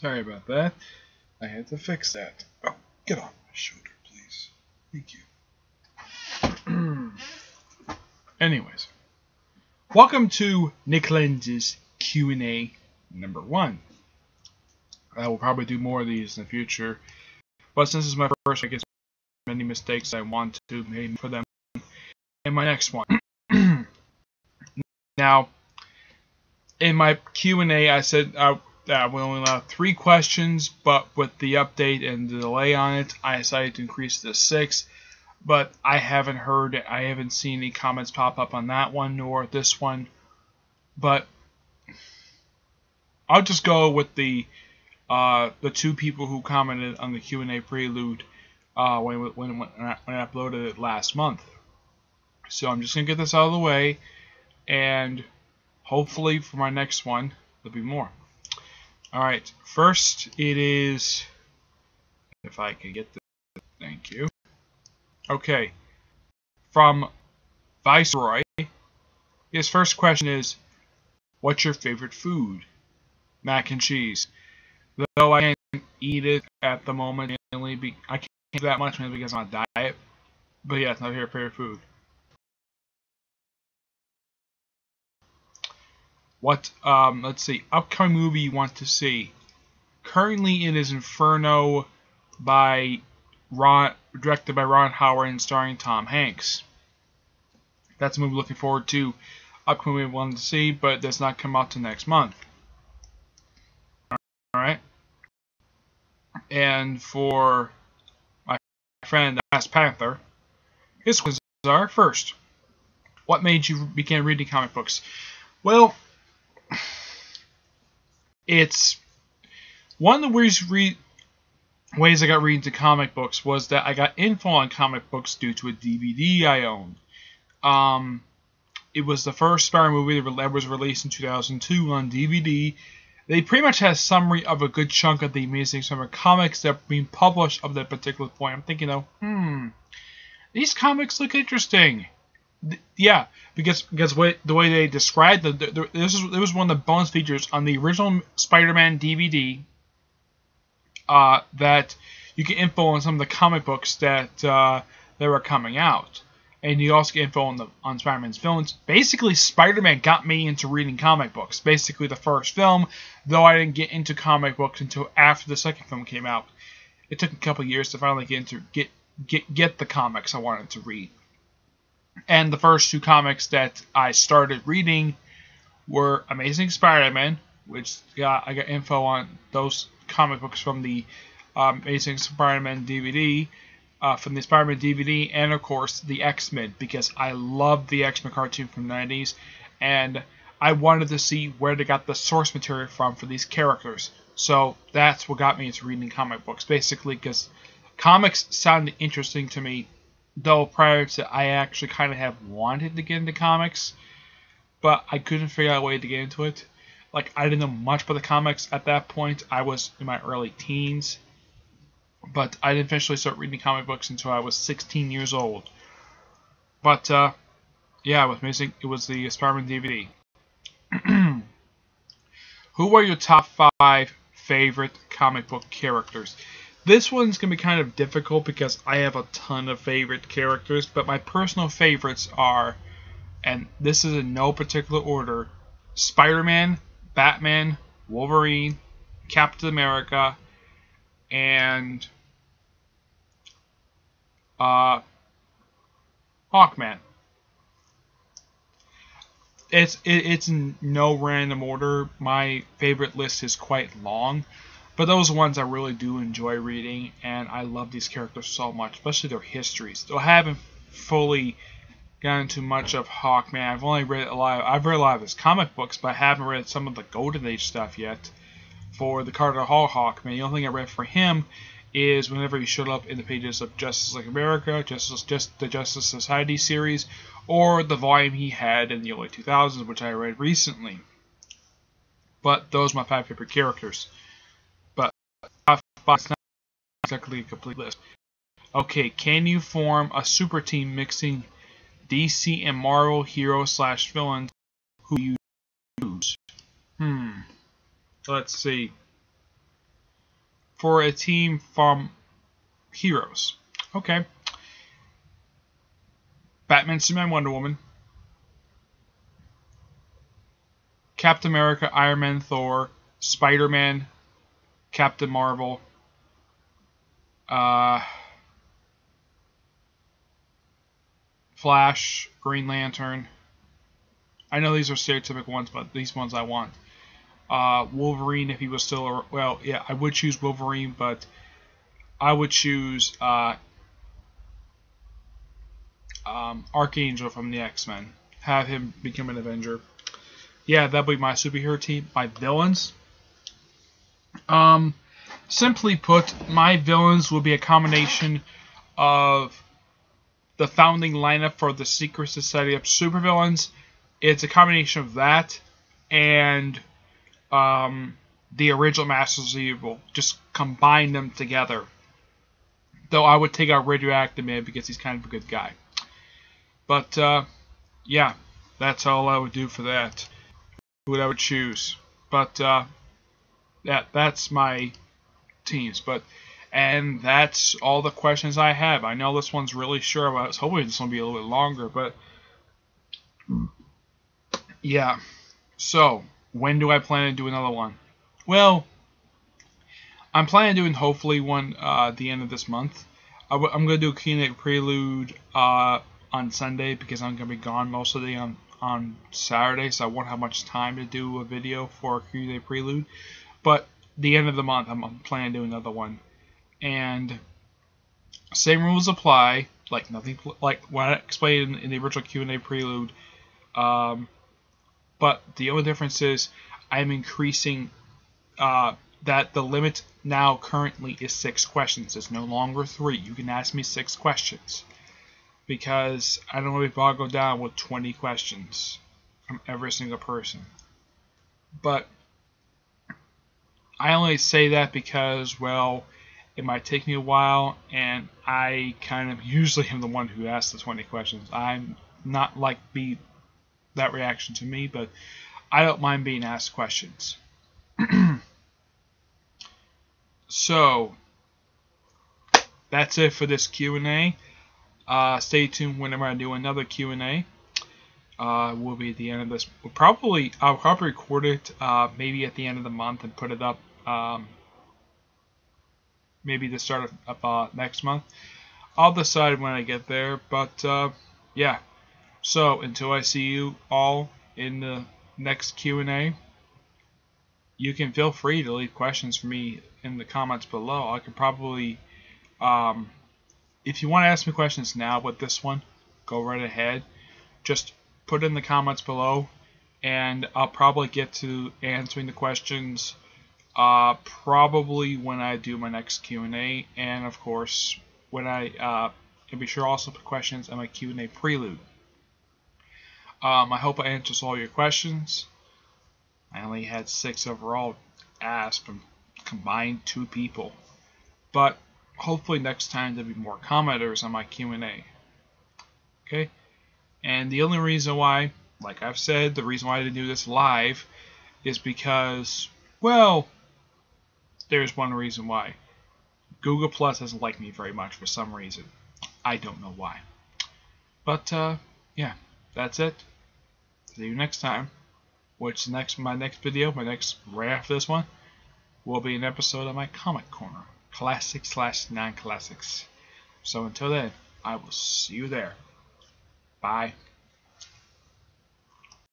Sorry about that. I had to fix that. Oh, get off my shoulder, please. Thank you. Anyways, welcome to Nick Lenz's Q&A number 1. I will probably do more of these in the future, but since this is my first, I guess many mistakes I want to make for them in my next one. Now, in my Q&A, I said we only allow 3 questions, but with the update and the delay on it, I decided to increase it to 6. But I haven't seen any comments pop up on that one nor this one. But I'll just go with the 2 people who commented on the Q&A prelude when I uploaded it last month. So I'm just gonna get this out of the way, and hopefully for my next one there'll be more. Alright, first it is, if I can get this, thank you. Okay, from Viceroy, his first question is, what's your favorite food? Mac and cheese. Though I can't eat it at the moment, I can't eat that much mainly because I'm on a diet, but yeah, it's my favorite food. What, let's see, upcoming movie you want to see? Currently it is Inferno directed by Ron Howard and starring Tom Hanks. That's a movie looking forward to. Upcoming movie I wanted to see, but it does not come out till next month. Alright. And for my friend Ask Panther, his questions are, first, what made you begin reading comic books? Well, it's one of the ways I got reading to comic books was that I got info on comic books due to a DVD I owned. It was the first Spider-Man movie that was released in 2002 on DVD. They pretty much had a summary of a good chunk of the Amazing Spider-Man comics that were being published up to that particular point. I'm thinking, these comics look interesting. Yeah, because the way they described it was one of the bonus features on the original Spider-Man DVD that you get info on some of the comic books that were coming out, and you also get info on Spider-Man's villains. Basically, Spider-Man got me into reading comic books. Basically, the first film, though I didn't get into comic books until after the second film came out. It took a couple years to finally get the comics I wanted to read. And the first 2 comics that I started reading were Amazing Spider-Man, which I got info on those comic books from the Amazing Spider-Man DVD, and of course the X-Men, because I love the X-Men cartoon from the 90s, and I wanted to see where they got the source material from for these characters. So that's what got me into reading comic books, basically, because comics sounded interesting to me. Though prior to, I actually kind of have wanted to get into comics, but I couldn't figure out a way to get into it. Like, I didn't know much about the comics at that point. I was in my early teens, but I didn't officially start reading comic books until I was 16 years old. But, yeah, it was amazing. It was the Spider-Man DVD. Who are your top 5 favorite comic book characters? This one's going to be kind of difficult because I have a ton of favorite characters, but my personal favorites are, and this is in no particular order, Spider-Man, Batman, Wolverine, Captain America, and Hawkman. It's in no random order. My favorite list is quite long. But those are ones I really do enjoy reading, and I love these characters so much, especially their histories. Though I haven't fully gotten into much of Hawkman. I've read a lot of his comic books, but I haven't read some of the Golden Age stuff yet. For the Carter Hall Hawkman, the only thing I read for him is whenever he showed up in the pages of Justice League America, the Justice Society series, or the volume he had in the early 2000s, which I read recently. But those are my 5 favorite characters. But it's not exactly a complete list. Okay, can you form a super team mixing DC and Marvel heroes/villains? Who you use? Let's see. for a team from heroes. Okay. Batman, Superman, Wonder Woman, Captain America, Iron Man, Thor, Spider-Man, Captain Marvel, Flash, Green Lantern. I know these are stereotypical ones, but these ones I want. Wolverine, if he was still... Well, yeah, I would choose Wolverine, but I would choose Archangel from the X-Men. Have him become an Avenger. Yeah, that'd be my superhero team. My villains. Simply put, my villains will be a combination of the founding lineup for the Secret Society of Supervillains. It's a combination of that and the original Masters of Evil. Just combine them together. Though I would take out Radioactive Man because he's kind of a good guy. But, yeah, that's all I would do for that. What I would choose. But, that's my teams. And that's all the questions I have. I know this one's really short. I was hoping this one would be a little bit longer, but yeah. So, when do I plan to do another one? Well, I'm planning on doing hopefully one at the end of this month. I'm going to do a Q&A prelude on Sunday because I'm going to be gone most of the day on Saturday, so I won't have much time to do a video for a Q&A prelude. But the end of the month, I'm planning to do another one. And same rules apply, like nothing like what I explained in the original Q&A prelude. But the only difference is I'm increasing that the limit now currently is 6 questions. It's no longer 3. You can ask me 6 questions because I don't want to be bogged down with 20 questions from every single person. But I only say that because, well, it might take me a while, and I kind of usually am the one who asks the 20 questions. I'm not like that reaction to me, but I don't mind being asked questions. So, that's it for this Q&A. Stay tuned whenever I do another Q&A. Will be at the end of this. I'll probably record it maybe at the end of the month and put it up maybe the start of next month. I'll decide when I get there, but yeah. So until I see you all in the next Q&A, you can feel free to leave questions for me in the comments below. I could probably, if you want to ask me questions now with this one, go right ahead. Just put in the comments below, and I'll probably get to answering the questions probably when I do my next Q&A, and of course when I and be sure also put questions in my Q&A prelude. I hope I answered all your questions. I only had 6 overall asked from combined 2 people, but hopefully next time there'll be more commenters on my Q&A. Okay. And the only reason why, like I've said, the reason why I didn't do this live is because, well, there's one reason why. Google Plus doesn't like me very much for some reason. I don't know why. But, yeah, that's it. See you next time. Which my next video, right after this one, will be an episode of my Comic Corner. Classics/non-classics. So until then, I will see you there. Bye.